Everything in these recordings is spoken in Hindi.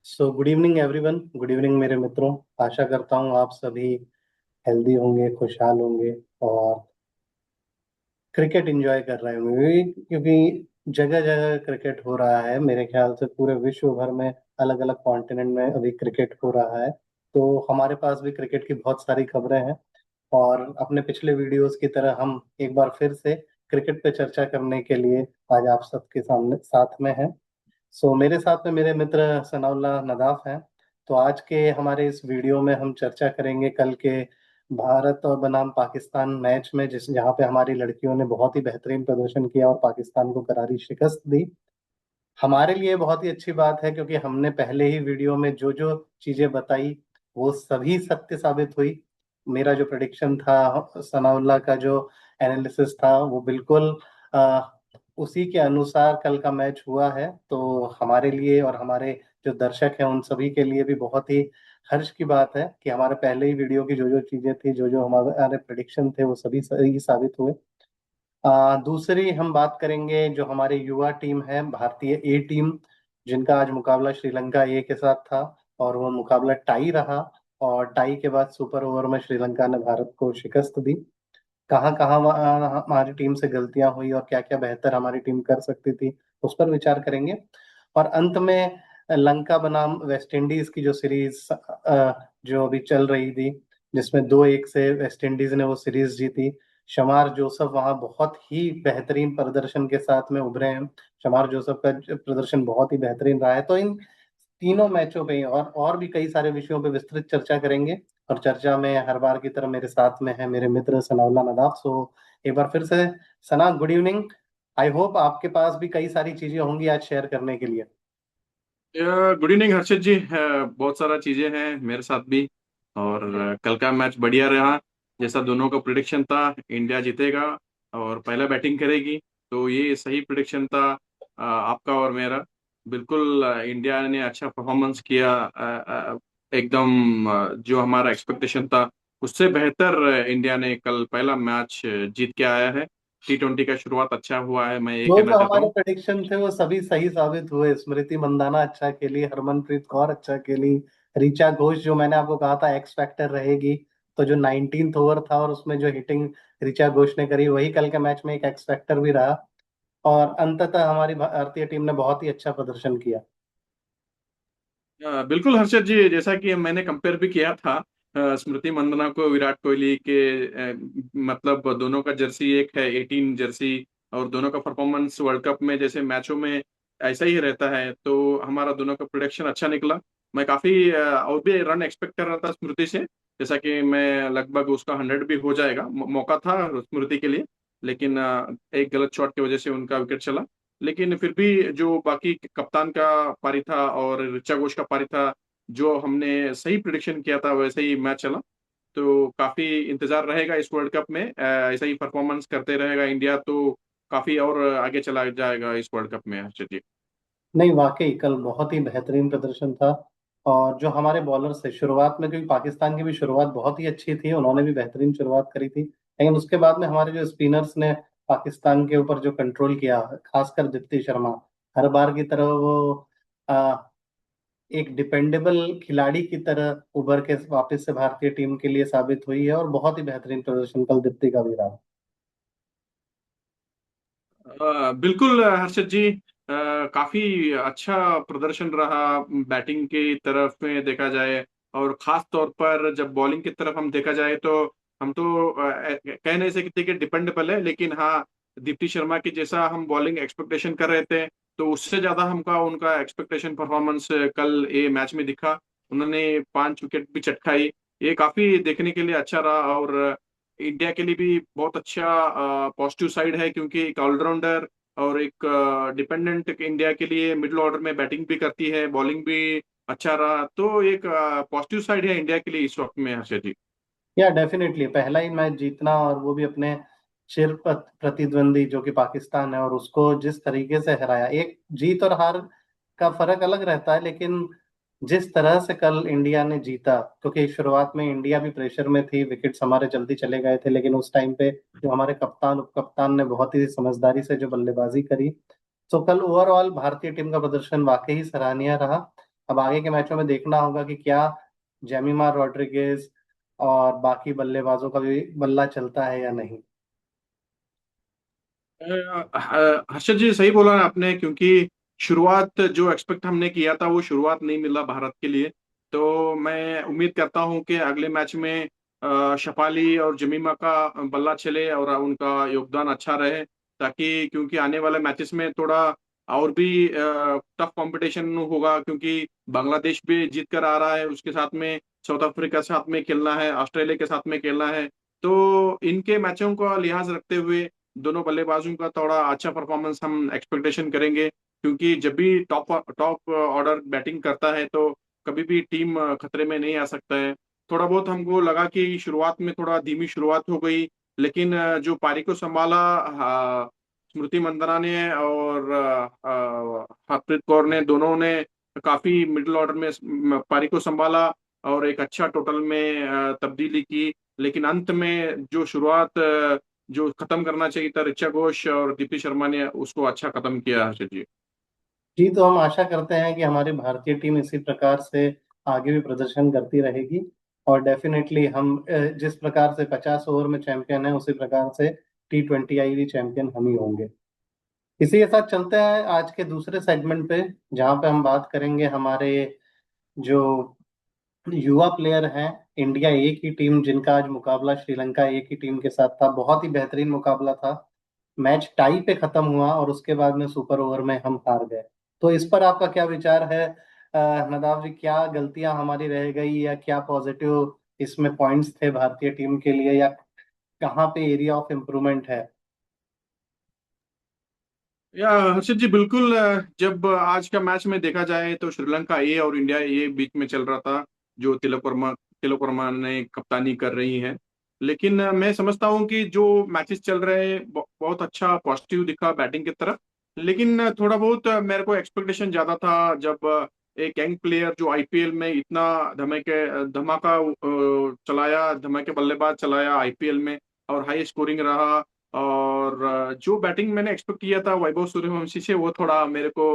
So good evening everyone. Good evening मेरे मित्रों। आशा करता हूँ आप सभी हेल्दी होंगे, खुशहाल होंगे और क्रिकेट एंजॉय कर रहे होंगे, क्योंकि जगह जगह क्रिकेट हो रहा है। मेरे ख्याल से पूरे विश्व भर में अलग अलग कॉन्टिनेंट में अभी क्रिकेट हो रहा है। तो हमारे पास भी क्रिकेट की बहुत सारी खबरें हैं और अपने पिछले वीडियोस की तरह हम एक बार फिर से क्रिकेट पे चर्चा करने के लिए आज आप सबके सामने साथ में हैं। मेरे साथ में मेरे मित्र सनाउल्लाह नदाफ हैं। तो आज के हमारे इस वीडियो में हम चर्चा करेंगे कल के भारत और बनाम पाकिस्तान मैच में, जिस जहाँ पे हमारी लड़कियों ने बहुत ही बेहतरीन प्रदर्शन किया और पाकिस्तान को करारी शिकस्त दी। हमारे लिए बहुत ही अच्छी बात है, क्योंकि हमने पहले ही वीडियो में जो जो चीजें बताई वो सभी सत्य साबित हुई। मेरा जो प्रेडिक्शन था, सनाउल्लाह का जो एनालिसिस था, वो बिल्कुल आ, उसी के अनुसार कल का मैच हुआ है। तो हमारे लिए और हमारे जो दर्शक हैं उन सभी के लिए भी बहुत ही हर्ष की बात है कि हमारे पहले ही वीडियो की जो जो चीजें थी, जो जो हमारे प्रेडिक्शन थे, वो सभी सही साबित हुए। दूसरी हम बात करेंगे जो हमारे युवा टीम है, भारतीय ए टीम, जिनका आज मुकाबला श्रीलंका ए के साथ था और वो मुकाबला टाई रहा। और टाई के बाद सुपर ओवर में श्रीलंका ने भारत को शिकस्त दी। कहाँ कहाँ हमारी टीम से गलतियां हुई और क्या क्या बेहतर हमारी टीम कर सकती थी, उस पर विचार करेंगे। और अंत में लंका बनाम वेस्ट इंडीज की जो सीरीज जो अभी चल रही थी, जिसमें 2-1 से वेस्ट इंडीज ने वो सीरीज जीती। शमार जोसफ वहां बहुत ही बेहतरीन प्रदर्शन के साथ में उभरे हैं। शमार जोसफ का प्रदर्शन बहुत ही बेहतरीन रहा है। तो इन तीनों मैचों पे और भी कई सारे विषयों पे विस्तृत चर्चा करेंगे। और चर्चा में हर बार की तरह मेरे साथ में है मेरे मित्र सनाउल्लाह नदाफ। एक बार फिर से सना, गुड इवनिंग। आई होप आपके पास भी कई सारी चीजें होंगी आज शेयर करने के लिए। गुड इवनिंग हर्षित जी। बहुत सारा चीजें हैं मेरे साथ भी। और कल का मैच बढ़िया रहा। जैसा दोनों का प्रिडिक्शन था, इंडिया जीतेगा और पहला बैटिंग करेगी। तो ये सही प्रिडिक्शन था आपका और मेरा। बिल्कुल इंडिया ने अच्छा परफॉर्मेंस किया। एकदम जो हमारा एक्सपेक्टेशन था उससे बेहतर इंडिया ने कल पहला मैच जीत के आया है। T20 का शुरुआत अच्छा हुआ है, मैं ये जो कहना जो चाहता हमारे हूँ। प्रेडिक्शन थे वो सभी सही साबित हुए। स्मृति मंदाना अच्छा खेली, हरमनप्रीत कौर अच्छा खेली, ऋचा घोष जो मैंने आपको कहा था एक्स फैक्टर रहेगी, तो जो 19th ओवर था और उसमें जो हिटिंग ऋचा घोष ने करी, वही कल के मैच में एक एक्स फैक्टर भी रहा। और अंततः हमारी भारतीय टीम ने बहुत ही अच्छा प्रदर्शन किया। बिल्कुल हर्षद जी, जैसा कि मैंने कंपेयर भी किया था स्मृति मंदना को विराट कोहली के। मतलब दोनों का जर्सी एक है, 18 जर्सी। और दोनों का परफॉर्मेंस वर्ल्ड कप में जैसे मैचों में ऐसा ही रहता है, तो हमारा दोनों का प्रोडक्शन अच्छा निकला। मैं काफी और भी रन एक्सपेक्ट कर रहा था स्मृति से। जैसा कि मैं लगभग उसका 100 भी हो जाएगा, मौका था स्मृति के लिए। लेकिन एक गलत शॉट की वजह से उनका विकेट चला। लेकिन फिर भी जो बाकी कप्तान का पारी था और ऋचा घोष का पारी था, जो हमने सही प्रिडिक्शन किया था वैसे ही मैच चला। तो काफी इंतजार रहेगा इस वर्ल्ड कप में। ऐसा ही परफॉर्मेंस करते रहेगा इंडिया तो काफी और आगे चला जाएगा इस वर्ल्ड कप में हर्षद जी। नहीं, वाकई कल बहुत ही बेहतरीन प्रदर्शन था। और जो हमारे बॉलर्स थे शुरुआत में, क्योंकि पाकिस्तान की भी शुरुआत बहुत ही अच्छी थी, उन्होंने भी बेहतरीन शुरुआत करी थी, लेकिन उसके बाद में हमारे जो स्पिनर्स ने पाकिस्तान के ऊपर जो कंट्रोल किया, खासकर दीप्ति शर्मा, हर बार की तरह वो आ, एक डिपेंडेबल खिलाड़ी की तरह उभर के वापस से भारतीय टीम के लिए साबित हुई है। और बहुत ही बेहतरीन प्रदर्शन कल दीप्ति का भी रहा। बिल्कुल हर्षद जी। काफी अच्छा प्रदर्शन रहा बैटिंग की तरफ में देखा जाए। और खास तौर पर जब बॉलिंग की तरफ हम देखा जाए तो हम तो कह नहीं सकते कि डिपेंडेबल है, लेकिन हाँ, दीप्ति शर्मा की जैसा हम बॉलिंग एक्सपेक्टेशन कर रहे थे तो उससे ज्यादा हमका उनका एक्सपेक्टेशन परफॉर्मेंस कल ये मैच में दिखा। उन्होंने 5 विकेट भी चटकाई। ये काफी देखने के लिए अच्छा रहा और इंडिया के लिए भी बहुत अच्छा पॉजिटिव साइड है, क्योंकि एक ऑलराउंडर और एक डिपेंडेंट इंडिया के लिए मिडिल ऑर्डर में बैटिंग भी करती है, बॉलिंग भी अच्छा रहा। तो एक पॉजिटिव साइड है इंडिया के लिए इस वक्त में हर्षद जी। या डेफिनेटली पहला ही मैच जीतना, और वो भी अपने चिर प्रतिद्वंदी जो कि पाकिस्तान है, और उसको जिस तरीके से हराया। एक जीत और हार का फर्क अलग रहता है, लेकिन जिस तरह से कल इंडिया ने जीता, क्योंकि शुरुआत में इंडिया भी प्रेशर में थी, विकेट्स हमारे जल्दी चले गए थे, लेकिन उस टाइम पे जो हमारे कप्तान उप कप्तान ने बहुत ही समझदारी से जो बल्लेबाजी करी। तो कल ओवरऑल भारतीय टीम का प्रदर्शन वाकई सराहनीय रहा। अब आगे के मैचों में देखना होगा कि क्या जेमिमा रोड्रिगेज और बाकी बल्लेबाजों का भी बल्ला चलता है या नहीं। हर्षद जी सही बोला ना आपने, क्योंकि शुरुआत जो एक्सपेक्ट हमने किया था वो शुरुआत नहीं मिला भारत के लिए। तो मैं उम्मीद करता हूं कि अगले मैच में शफाली और जमीमा का बल्ला चले और उनका योगदान अच्छा रहे, ताकि क्योंकि आने वाले मैचेस में थोड़ा और भी टफ कंपटीशन होगा, क्योंकि बांग्लादेश भी जीत कर आ रहा है, उसके साथ में साउथ अफ्रीका के साथ में खेलना है, ऑस्ट्रेलिया के साथ में खेलना है। तो इनके मैचों का लिहाज रखते हुए दोनों बल्लेबाजों का थोड़ा अच्छा परफॉर्मेंस हम एक्सपेक्टेशन करेंगे, क्योंकि जब भी टॉप टॉप ऑर्डर बैटिंग करता है तो कभी भी टीम खतरे में नहीं आ सकता है। थोड़ा बहुत हमको लगा कि शुरुआत में थोड़ा धीमी शुरुआत हो गई, लेकिन जो पारी को संभाला स्मृति मंदाना ने और हरप्रीत कौर ने, दोनों ने काफी मिडिल ऑर्डर में पारी को संभाला और एक अच्छा टोटल में तब्दीली की। लेकिन अंत में जो शुरुआत जो खत्म करना चाहिए था ऋचा घोष और दीप्ति शर्मा ने, उसको अच्छा खत्म किया हर्षद जी। जी, तो हम आशा करते हैं कि हमारी भारतीय टीम इसी प्रकार से आगे भी प्रदर्शन करती रहेगी। और डेफिनेटली हम जिस प्रकार से 50 ओवर में चैंपियन है, उसी प्रकार से T20 भी चैंपियन हम ही होंगे। इसी के साथ चलते हैं आज के दूसरे सेगमेंट पे, जहाँ पे हम बात करेंगे हमारे जो युवा प्लेयर हैं, इंडिया ए की टीम, जिनका आज मुकाबला श्रीलंका ए की टीम के साथ था। बहुत ही बेहतरीन मुकाबला था। मैच टाई पे खत्म हुआ और उसके बाद में सुपर ओवर में हम हार गए। तो इस पर आपका क्या विचार है नदाव जी? क्या गलतियां हमारी रह गई, या क्या पॉजिटिव इसमें पॉइंट्स थे भारतीय टीम के लिए, या कहाँ पे एरिया ऑफ इम्प्रूवमेंट है? या हर्षद जी बिल्कुल, जब आज का मैच में देखा जाए तो श्रीलंका ए और इंडिया ए बीच में चल रहा था, जो तिलक वर्मा ने कप्तानी कर रही है। लेकिन मैं समझता हूँ कि जो मैचेस चल रहे हैं बहुत अच्छा पॉजिटिव दिखा बैटिंग की तरफ। लेकिन थोड़ा बहुत मेरे को एक्सपेक्टेशन ज्यादा था, जब एक यंग प्लेयर जो आईपीएल में इतना धमाका चलाया, धमाके बल्लेबाज चलाया आईपीएल में और हाई स्कोरिंग रहा। और जो बैटिंग मैंने एक्सपेक्ट किया था वैभव सूर्यवंशी से, वो थोड़ा मेरे को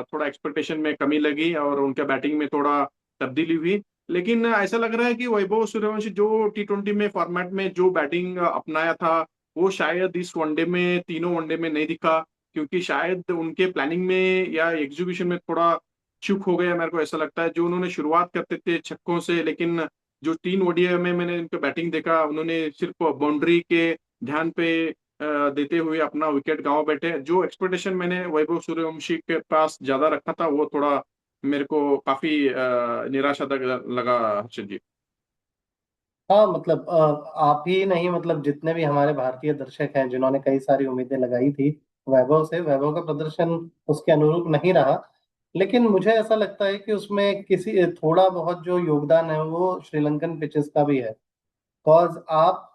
थोड़ा एक्सपेक्टेशन में कमी लगी और उनका बैटिंग में थोड़ा तब्दीली हुई। लेकिन ऐसा लग रहा है कि वैभव सूर्यवंशी जो T20 में फॉर्मेट में जो बैटिंग अपनाया था, वो शायद इस वनडे में, तीनों वनडे में नहीं दिखा, क्योंकि शायद उनके प्लानिंग में या एग्जीक्यूशन में थोड़ा चूक हो गया। मेरे को ऐसा लगता है जो उन्होंने शुरुआत करते थे छक्कों से, लेकिन जो 3 ओडीआई में मैंने उनका बैटिंग देखा, उन्होंने सिर्फ बाउंड्री के ध्यान पे देते हुए अपना विकेट गंवा बैठे। जो एक्सपेक्टेशन मैंने वैभव सूर्यवंशी के पास ज्यादा रखा था, वो थोड़ा मेरे को काफी निराशाजनक लगा हर्षद जी। हाँ, मतलब आप ही नहीं, मतलब जितने भी हमारे भारतीय दर्शक हैं, जिन्होंने कई सारी उम्मीदें लगाई थी वैभव से, वैभव का प्रदर्शन उसके अनुरूप नहीं रहा। लेकिन मुझे ऐसा लगता है कि उसमें किसी थोड़ा बहुत जो योगदान है वो श्रीलंकन पिचेस का भी है। कॉज आप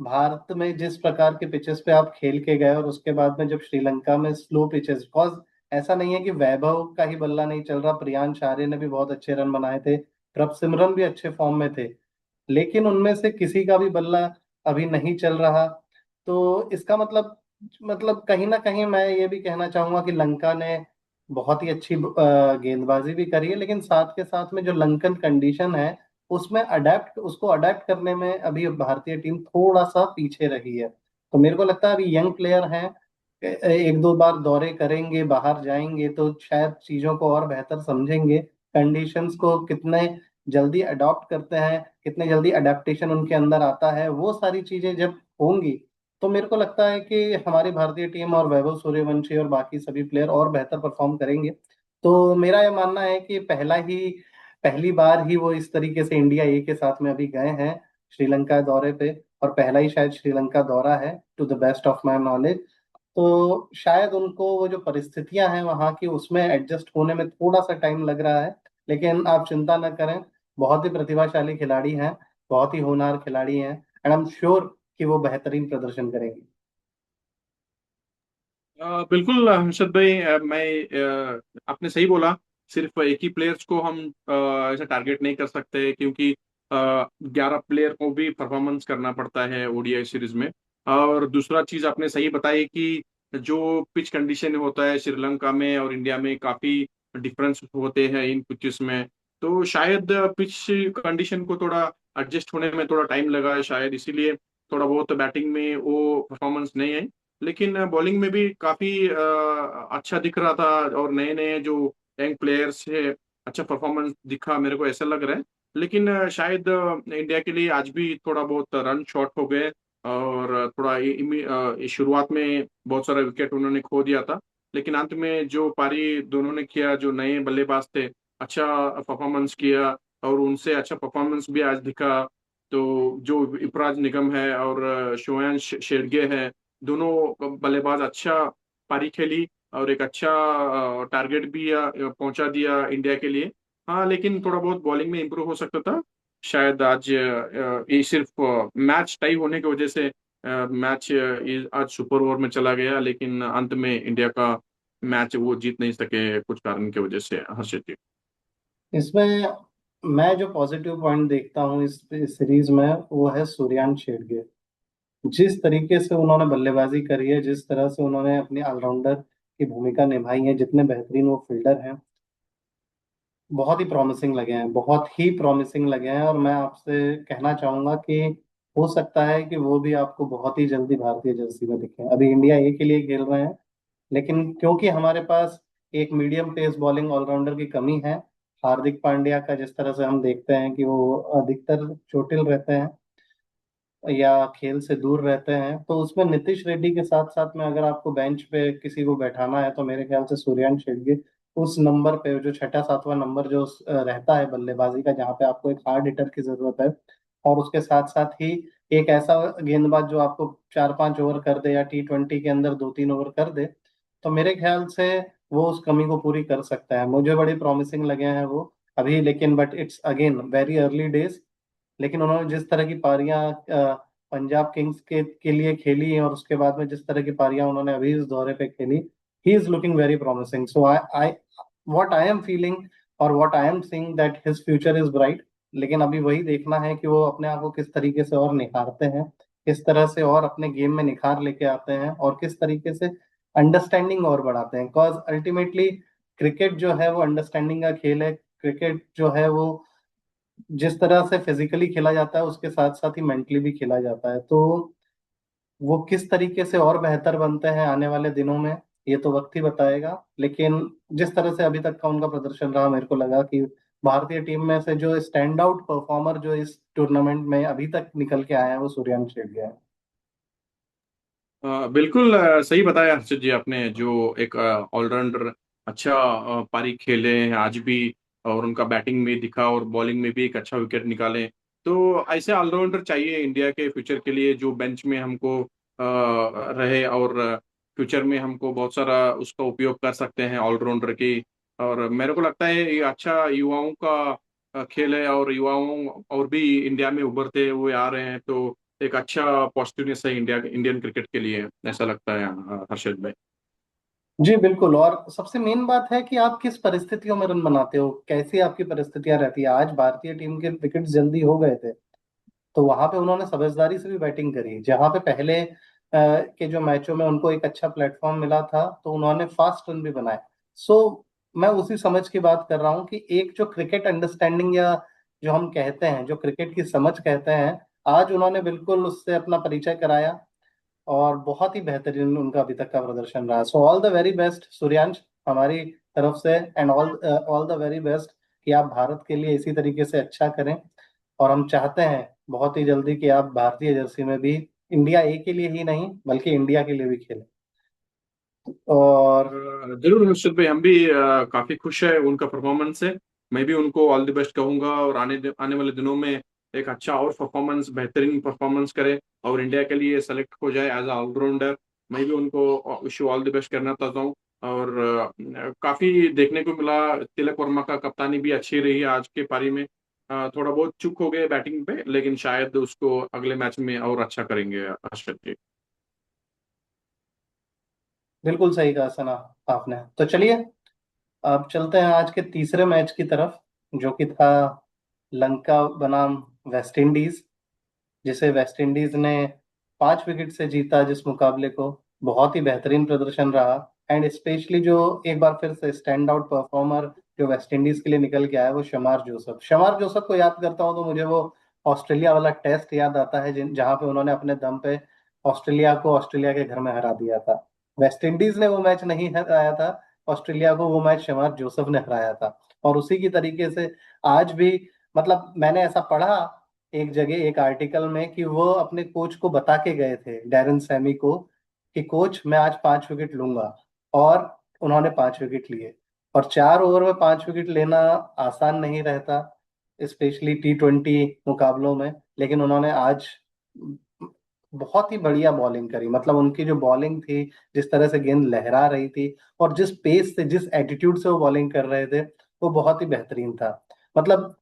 भारत में जिस प्रकार के पिचेस पे आप खेल के गए, और उसके बाद में जब श्रीलंका में स्लो पिचेस, कॉज ऐसा नहीं है कि वैभव का ही बल्ला नहीं चल रहा, प्रियांश आर्य ने भी बहुत अच्छे रन बनाए थे, प्रभसिमरन भी अच्छे फॉर्म में थे, लेकिन उनमें से किसी का भी बल्ला अभी नहीं चल रहा। तो इसका मतलब कहीं ना कहीं मैं ये भी कहना चाहूंगा कि लंका ने बहुत ही अच्छी गेंदबाजी भी करी है, लेकिन साथ के साथ में जो लंकन कंडीशन है, उसको अडेप्ट करने में अभी भारतीय टीम थोड़ा सा पीछे रही है। तो मेरे को लगता है अभी यंग प्लेयर हैं, एक दो बार दौरे करेंगे, बाहर जाएंगे, तो शायद चीजों को और बेहतर समझेंगे। कंडीशंस को कितने जल्दी अडॉप्ट करते हैं, कितने जल्दी अडेप्टेशन उनके अंदर आता है, वो सारी चीजें जब होंगी, तो मेरे को लगता है कि हमारी भारतीय टीम और वैभव सूर्यवंशी और बाकी सभी प्लेयर और बेहतर परफॉर्म करेंगे। तो मेरा यह मानना है कि पहली बार ही वो इस तरीके से इंडिया ए के साथ में अभी गए हैं श्रीलंका दौरे पे, और पहला ही शायद श्रीलंका दौरा है, to the best of my knowledge. तो शायद उनको वो जो परिस्थितियां हैं वहाँ की, उसमें एडजस्ट होने में थोड़ा सा टाइम लग रहा है। लेकिन आप चिंता न करें, बहुत ही प्रतिभाशाली खिलाड़ी हैं, बहुत ही होनहार खिलाड़ी हैं, एंड आई एम श्योर कि वो बेहतरीन प्रदर्शन करेंगे। बिल्कुल हर्षद भाई, आपने सही बोला। सिर्फ एक ही प्लेयर्स को हम ऐसा टारगेट नहीं कर सकते, क्योंकि 11 प्लेयर को भी परफॉर्मेंस करना पड़ता है ओडीआई सीरीज में। और दूसरा चीज आपने सही बताई कि जो पिच कंडीशन होता है श्रीलंका में और इंडिया में, काफी डिफरेंस होते हैं इन पिचेस में। तो शायद पिच कंडीशन को थोड़ा एडजस्ट होने में थोड़ा टाइम लगा है, शायद इसीलिए थोड़ा बहुत बैटिंग में वो परफॉर्मेंस नहीं आई। लेकिन बॉलिंग में भी काफी अच्छा दिख रहा था, और नए नए जो यंग प्लेयर्स है, अच्छा परफॉर्मेंस दिखा मेरे को ऐसा लग रहा है। लेकिन शायद इंडिया के लिए आज भी थोड़ा बहुत रन शॉर्ट हो गए, और थोड़ा शुरुआत में बहुत सारा विकेट उन्होंने खो दिया था। लेकिन अंत में जो पारी दोनों ने किया, जो नए बल्लेबाज थे, अच्छा परफॉर्मेंस किया, और उनसे अच्छा परफॉर्मेंस भी आज दिखा। तो जो युवराज निगम है और श्रेयांश शेरगे है, दोनों बल्लेबाज अच्छा पारी खेली, और एक अच्छा टारगेट भी पहुंचा दिया इंडिया के लिए। हाँ, लेकिन थोड़ा बहुत बॉलिंग में इम्प्रूव हो सकता था शायद आज। ये सिर्फ मैच टाई होने की वजह से मैच आज सुपर ओवर में चला गया, लेकिन अंत में इंडिया का मैच वो जीत नहीं सके कुछ कारण की वजह से, हर्षित जी। इसमें मैं जो पॉजिटिव पॉइंट देखता हूँ इस सीरीज में, वो है सूर्यांश छेड़गे। जिस तरीके से उन्होंने बल्लेबाजी करी है, जिस तरह से उन्होंने अपनी ऑलराउंडर की भूमिका निभाई है, जितने बेहतरीन वो फील्डर हैं, बहुत ही प्रॉमिसिंग लगे हैं, बहुत ही प्रॉमिसिंग लगे हैं। और मैं आपसे कहना चाहूंगा कि हो सकता है कि वो भी आपको बहुत ही जल्दी भारतीय जर्सी में दिखें। अभी इंडिया ए के लिए खेल रहे हैं, लेकिन क्योंकि हमारे पास एक मीडियम पेस बॉलिंग ऑलराउंडर की कमी है, हार्दिक पांड्या का जिस तरह से हम देखते हैं कि वो अधिकतर चोटिल रहते हैं या खेल से दूर रहते हैं, तो उसमें नीतीश रेड्डी के साथ साथ में अगर आपको बेंच पे किसी को बैठाना है, तो मेरे ख्याल से सूर्यांश शेड्गे उस नंबर पे, जो छठा सातवां नंबर जो रहता है बल्लेबाजी का, जहाँ पे आपको एक हार्ड हिटर की जरूरत है, और उसके साथ साथ ही एक ऐसा गेंदबाज जो आपको 4-5 ओवर कर दे, या T20 के अंदर 2-3 ओवर कर दे, तो मेरे ख्याल से वो उस कमी को पूरी कर सकता है। मुझे बड़ी प्रॉमिसिंग लगे हैं वो अभी, लेकिन but it's again very early days. लेकिन उन्होंने जिस तरह की पारियां पंजाब किंग्स के लिए खेली हैं, और उसके बाद में जिस तरह की पारियां उन्होंने अभी इस दौरे पे खेली, he is looking very promising. So I what I am feeling और what I am seeing that his future is bright. लेकिन अभी वही देखना है कि वो अपने आप को किस तरीके से और निखारते हैं, किस तरह से और अपने गेम में निखार लेके आते हैं, और किस तरीके से अंडरस्टैंडिंग और बढ़ाते हैं। बिकॉज अल्टीमेटली क्रिकेट जो है वो अंडरस्टैंडिंग का खेल है। क्रिकेट जो है वो जिस तरह से फिजिकली खेला जाता है, उसके साथ साथ ही मेंटली भी खेला जाता है। तो वो किस तरीके से और बेहतर बनते हैं आने वाले दिनों में, ये तो वक्त ही बताएगा। लेकिन जिस तरह से अभी तक का उनका प्रदर्शन रहा, मेरे को लगा कि भारतीय टीम में से जो स्टैंड आउट परफॉर्मर जो इस टूर्नामेंट में अभी तक निकल के आए हैं, वो सूर्यांश शेड़गे है। बिल्कुल सही बताया हर्षित जी आपने। जो एक ऑलराउंडर अच्छा पारी खेले हैं आज भी, और उनका बैटिंग में दिखा और बॉलिंग में भी एक अच्छा विकेट निकाले। तो ऐसे ऑलराउंडर चाहिए इंडिया के फ्यूचर के लिए, जो बेंच में हमको रहे, और फ्यूचर में हमको बहुत सारा उसका उपयोग कर सकते हैं ऑलराउंडर की। और मेरे को लगता है ये अच्छा युवाओं का खेल है, और युवाओं और भी इंडिया में उभरते हुए आ रहे हैं। तो एक अच्छा पॉजिटिवनेस है इंडियन क्रिकेट के लिए, ऐसा लगता है हर्षद भाई। जी बिल्कुल। और सबसे मेन बात है कि आप किस परिस्थितियों में रन बनाते हो, कैसी आपकी परिस्थितियां रहती है। आज भारतीय टीम के विकेट जल्दी हो गए थे, तो वहां पे उन्होंने समझदारी से भी बैटिंग करी। जहां पे पहले के जो मैचों में उनको एक अच्छा प्लेटफॉर्म मिला था, तो उन्होंने फास्ट रन भी बनाए। सो मैं उसी समझ की बात कर रहा हूँ कि एक जो क्रिकेट अंडरस्टैंडिंग, या जो हम कहते हैं, जो क्रिकेट की समझ कहते हैं, आज उन्होंने बिल्कुल उससे अपना परिचय कराया, और बहुत ही बेहतरीन उनका अभी तक का प्रदर्शन रहा। So all the very best Suryansh, हमारी तरफ से। And all all the very best कि आप भारत के लिए इसी तरीके से अच्छा करें। और हम चाहते हैं बहुत ही जल्दी कि आप भारतीय जर्सी में भी इंडिया ए के लिए ही नहीं, बल्कि इंडिया के लिए भी खेलें। और जरूर हर्षद भाई, हम भी काफी खुश है उनका परफॉर्मेंस से। मैं भी उनको ऑल द बेस्ट कहूंगा, और आने वाले दिनों में एक अच्छा और परफॉर्मेंस, बेहतरीन परफॉर्मेंस करे, और इंडिया के लिए सेलेक्ट हो जाए एज ऑलराउंडर। मैं भी उनको विश ऑल द बेस्ट करना चाहता हूँ। और काफी देखने को मिला, तिलक वर्मा का कप्तानी भी अच्छी रही है आज के पारी में। थोड़ा बहुत चूक हो गए बैटिंग पे, लेकिन शायद उसको अगले मैच में और अच्छा करेंगे हर्षद जी। बिल्कुल सही कहा सना आपने। तो चलिए अब चलते हैं आज के तीसरे मैच की तरफ, जो कि था लंका बनाम वेस्ट इंडीज, जिसे वेस्ट इंडीज ने 5 विकेट से जीता। जिस मुकाबले को बहुत ही बेहतरीन प्रदर्शन रहा। एंड स्पेशली जो एक बार फिर से स्टैंड आउट परफॉर्मर जो वेस्ट इंडीज के लिए निकल के आया है वो शमार जोसफ। शमार जोसफ को याद करता हूँ तो मुझे वो ऑस्ट्रेलिया वाला टेस्ट याद आता है जहाँ पे उन्होंने अपने दम पे ऑस्ट्रेलिया को ऑस्ट्रेलिया के घर में हरा दिया था। वेस्ट इंडीज ने वो मैच नहीं हराया था, ऑस्ट्रेलिया को वो मैच शमार जोसफ ने हराया था। और उसी की तरीके से आज भी, मतलब मैंने ऐसा पढ़ा एक जगह एक आर्टिकल में कि वो अपने कोच को बता के गए थे, डैरन सैमी को, कि कोच मैं आज 5 विकेट लूंगा। और उन्होंने 5 विकेट लिए। और 4 ओवर में 5 विकेट लेना आसान नहीं रहता, स्पेशली T20 मुकाबलों में। लेकिन उन्होंने आज बहुत ही बढ़िया बॉलिंग करी। मतलब उनकी जो बॉलिंग थी, जिस तरह से गेंद लहरा रही थी और जिस पेस से, जिस एटीट्यूड से वो बॉलिंग कर रहे थे, वो बहुत ही बेहतरीन था। मतलब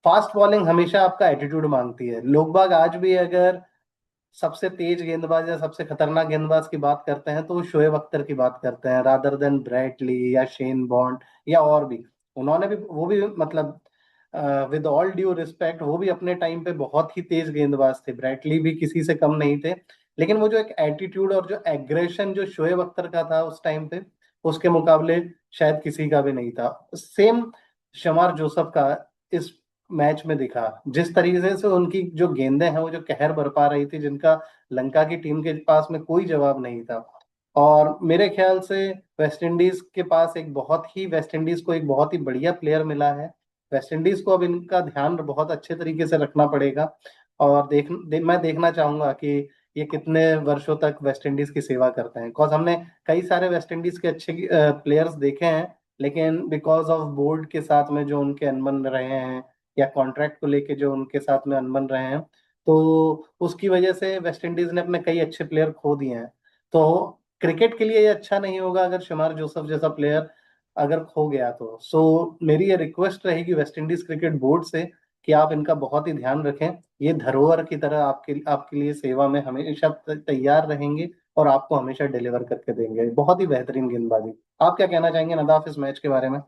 फास्ट बॉलिंग हमेशा आपका एटीट्यूड मांगती है। लोग बाग आज भी अगर सबसे तेज गेंदबाज या सबसे खतरनाक गेंदबाज की बात करते हैं तो वो शोएब अख्तर की बात करते हैं, रादर देन ब्रैटली या शेन बॉन्ड या और भी। उन्होंने भी, वो भी मतलब विद ऑल ड्यू रिस्पेक्ट, वो भी अपने टाइम पे बहुत ही तेज गेंदबाज थे, ब्रैटली भी किसी से कम नहीं थे। लेकिन वो जो एक एटीट्यूड और जो एग्रेशन जो शोएब अख्तर का था उस टाइम पे, उसके मुकाबले शायद किसी का भी नहीं था। सेम शमार जोसफ का इस मैच में दिखा। जिस तरीके से उनकी जो गेंदें हैं वो जो कहर बरपा रही थी, जिनका लंका की टीम के पास में कोई जवाब नहीं था। और मेरे ख्याल से वेस्ट इंडीज को एक बहुत ही बढ़िया प्लेयर मिला है। वेस्ट इंडीज को अब इनका ध्यान बहुत अच्छे तरीके से रखना पड़ेगा। और मैं देखना चाहूंगा कि ये कितने वर्षों तक वेस्ट इंडीज की सेवा करते हैं। बिकॉज हमने कई सारे वेस्ट इंडीज के अच्छे प्लेयर्स देखे हैं, लेकिन बिकॉज ऑफ बोर्ड के साथ में जो उनके अनबन रहे हैं या कॉन्ट्रैक्ट को लेके जो उनके साथ में अनबन रहे हैं, तो उसकी वजह से वेस्ट इंडीज ने अपने कई अच्छे प्लेयर खो दिए हैं। तो क्रिकेट के लिए ये अच्छा नहीं होगा अगर शमार जोसफ जैसा प्लेयर अगर खो गया तो। सो मेरी ये रिक्वेस्ट रहेगी वेस्ट इंडीज क्रिकेट बोर्ड से कि आप इनका बहुत ही ध्यान रखें। ये धरोहर की तरह आपके आपके लिए सेवा में हमेशा तैयार रहेंगे और आपको हमेशा डिलीवर करके देंगे। बहुत ही बेहतरीन गेंदबाजी। आप क्या कहना चाहेंगे नदाफ इस मैच के बारे में?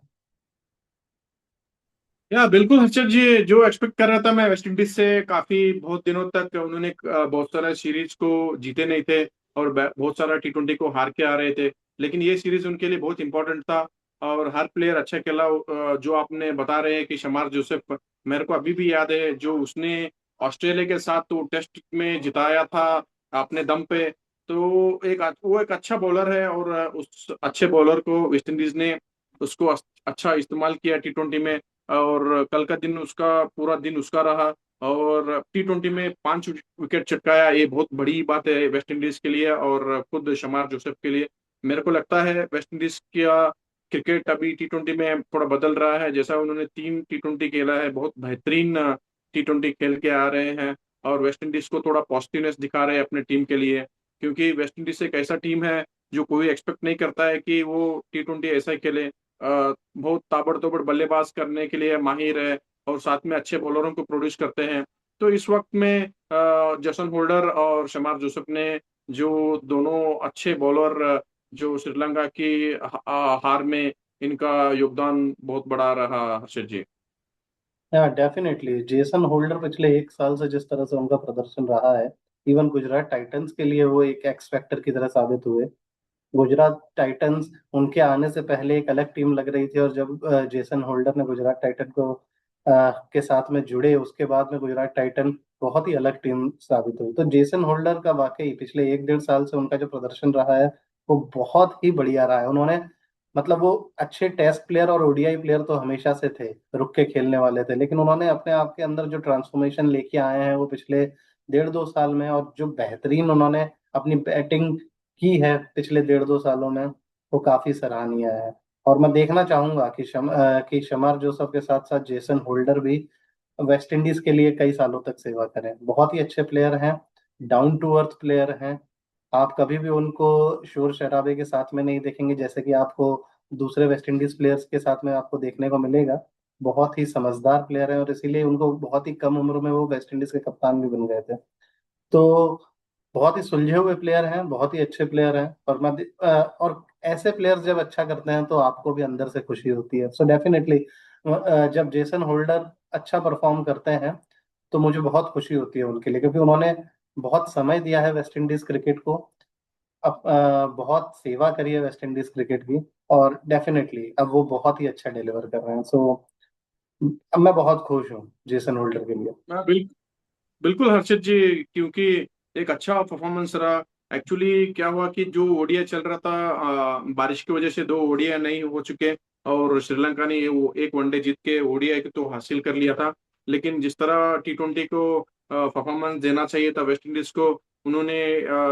या बिल्कुल हर्षद जी, जो एक्सपेक्ट कर रहा था मैं वेस्ट इंडीज से, काफी बहुत दिनों तक उन्होंने बहुत सारा सीरीज को जीते नहीं थे और बहुत सारा T20 को हार के आ रहे थे। लेकिन ये सीरीज उनके लिए बहुत इंपॉर्टेंट था और हर प्लेयर अच्छा खेला। जो आपने बता रहे हैं कि शमार जोसेफ, मेरे को अभी भी याद है जो उसने ऑस्ट्रेलिया के साथ तो टेस्ट में जिताया था अपने दम पे। तो वो एक अच्छा बॉलर है और उस अच्छे बॉलर को वेस्ट इंडीज ने उसको अच्छा इस्तेमाल किया T20 में। और कल का दिन उसका, पूरा दिन उसका रहा और T20 में 5 विकेट चटकाया। ये बहुत बड़ी बात है वेस्ट इंडीज के लिए और खुद शमार जोसेफ के लिए। मेरे को लगता है वेस्ट इंडीज का क्रिकेट अभी T20 में थोड़ा बदल रहा है। जैसा उन्होंने 3 T20 खेला है, बहुत बेहतरीन T20 खेल के आ रहे हैं और वेस्ट इंडीज को थोड़ा पॉजिटिवनेस दिखा रहे हैं अपने टीम के लिए। क्योंकि वेस्ट इंडीज एक ऐसा टीम है जो कोई एक्सपेक्ट नहीं करता है कि वो T20 ऐसा ही खेले। बहुत ताबड़तोड़ बल्लेबाज करने के लिए माहिर है और साथ में अच्छे बॉलरों को प्रोड्यूस करते हैं। तो इस वक्त में जसन होल्डर और शमार जोसेफ ने, जो दोनों अच्छे बॉलर, जो श्रीलंका की हार में इनका योगदान बहुत बड़ा रहा हर्षद जी। हाँ डेफिनेटली, जेसन होल्डर पिछले एक साल से जिस तरह से उनका प्रदर्शन रहा है, इवन गुजरात टाइटंस के लिए वो एक एक्स फैक्टर की तरह साबित हुए। गुजरात टाइटंस उनके आने से पहले एक अलग टीम लग रही थी, और जब जेसन होल्डर ने गुजरात टाइटन को के साथ में जुड़े, उसके बाद में गुजरात टाइटन बहुत ही अलग टीम साबित हुई। तो जेसन होल्डर का वाकई पिछले 1 डेढ़ साल से उनका जो प्रदर्शन रहा है वो बहुत ही बढ़िया रहा है। उन्होंने, मतलब वो अच्छे टेस्ट प्लेयर और ओडीआई प्लेयर तो हमेशा से थे, रुक के खेलने वाले थे, लेकिन उन्होंने अपने आप के अंदर जो ट्रांसफॉर्मेशन लेके आए हैं वो पिछले 1.5 2 साल में, और जो बेहतरीन उन्होंने अपनी बैटिंग की है पिछले 1.5 2 सालों में, वो काफी सराहनीय है। और मैं देखना चाहूंगा कि कि शमार जोसफ के साथ साथ जेसन होल्डर भी वेस्ट इंडीज के लिए कई सालों तक सेवा करें। बहुत ही अच्छे प्लेयर हैं, डाउन टू अर्थ प्लेयर हैं। आप कभी भी उनको शोर शराबे के साथ में नहीं देखेंगे जैसे कि आपको दूसरे वेस्ट इंडीज प्लेयर्स के साथ में आपको देखने को मिलेगा। बहुत ही समझदार प्लेयर है और इसीलिए उनको बहुत ही कम उम्र में वो वेस्ट इंडीज के कप्तान भी बन गए थे। तो बहुत ही सुलझे हुए प्लेयर हैं, बहुत ही अच्छे प्लेयर हैं। और ऐसे प्लेयर्स जब अच्छा करते हैं तो आपको भी अंदर से खुशी होती है। सो डेफिनेटली जब जेसन होल्डर अच्छा परफॉर्म करते हैं तो मुझे बहुत खुशी होती है उनके लिए, क्योंकि उन्होंने बहुत समय दिया है वेस्ट इंडीज क्रिकेट को। बहुत सेवा करी है वेस्ट इंडीज क्रिकेट की, और डेफिनेटली अब वो बहुत ही अच्छा डिलीवर कर रहे हैं। सो अब मैं बहुत खुश हूँ जेसन होल्डर के लिए। बिल्कुल। बिल्कुल हर्षित जी, क्योंकि एक अच्छा परफॉर्मेंस रहा। एक्चुअली क्या हुआ कि जो ओडीआई चल रहा था, बारिश की वजह से दो ओडीआई नहीं हो चुके, और श्रीलंका ने ये वो एक वनडे जीत के ओडीआई तो हासिल कर लिया था। लेकिन जिस तरह टी20 को परफॉर्मेंस देना चाहिए था वेस्ट इंडीज को, उन्होंने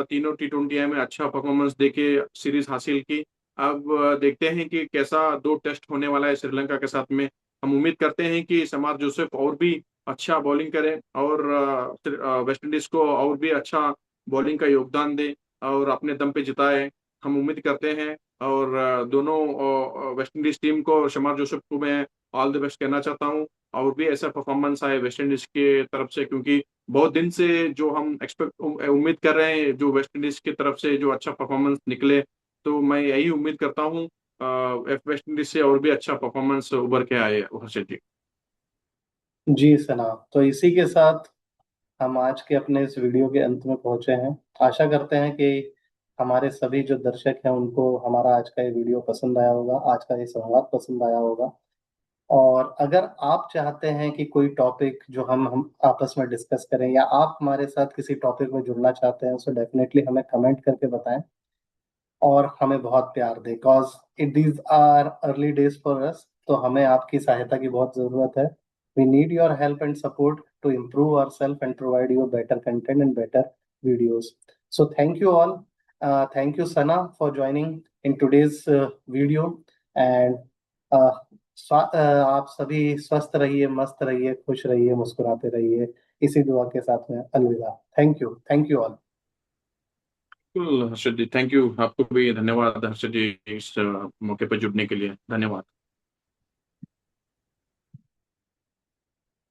तीनों टी20 में अच्छा परफॉर्मेंस देके सीरीज हासिल की। अब देखते हैं कि कैसा दो टेस्ट होने वाला है श्रीलंका के साथ में। हम उम्मीद करते हैं कि समार जोसेफ और भी अच्छा बॉलिंग करें, और वेस्ट इंडीज को और भी अच्छा बॉलिंग का योगदान दे और अपने दम पे जिताए, हम उम्मीद करते हैं। और दोनों वेस्ट इंडीज टीम को और शमार जोसेफ को मैं ऑल द बेस्ट कहना चाहता हूँ। और भी ऐसा परफॉर्मेंस आए वेस्ट इंडीज के तरफ से, क्योंकि बहुत दिन से जो हम एक्सपेक्ट उम्मीद कर रहे हैं जो वेस्ट इंडीज की तरफ से जो अच्छा परफॉर्मेंस निकले, तो मैं यही उम्मीद करता हूँ वेस्ट इंडीज से और भी अच्छा परफॉर्मेंस उभर के आए हर्षित जी। जी सना, तो इसी के साथ हम आज के अपने इस वीडियो के अंत में पहुंचे हैं। आशा करते हैं कि हमारे सभी जो दर्शक हैं उनको हमारा आज का ये वीडियो पसंद आया होगा, आज का ये संवाद पसंद आया होगा। और अगर आप चाहते हैं कि कोई टॉपिक जो हम आपस में डिस्कस करें, या आप हमारे साथ किसी टॉपिक में जुड़ना चाहते हैं, तो डेफिनेटली हमें कमेंट करके बताएं और हमें बहुत प्यार दें, because it these are early days for us. तो हमें आपकी सहायता की बहुत जरूरत है। We need your help and support to improve ourselves and provide you better content and better videos. So thank you all. Thank you Sana for joining in today's video. And uh, आप सभी स्वस्थ रहिए, मस्त रहिए, खुश रहिए, मुस्कुराते रहिए। इसी दुआ के साथ में अलविदा। Thank you all. बिल्कुल हर्षद जी, थैंक यू। आपको भी धन्यवाद हर्षद जी, इस मौके पर जुड़ने के लिए धन्यवाद।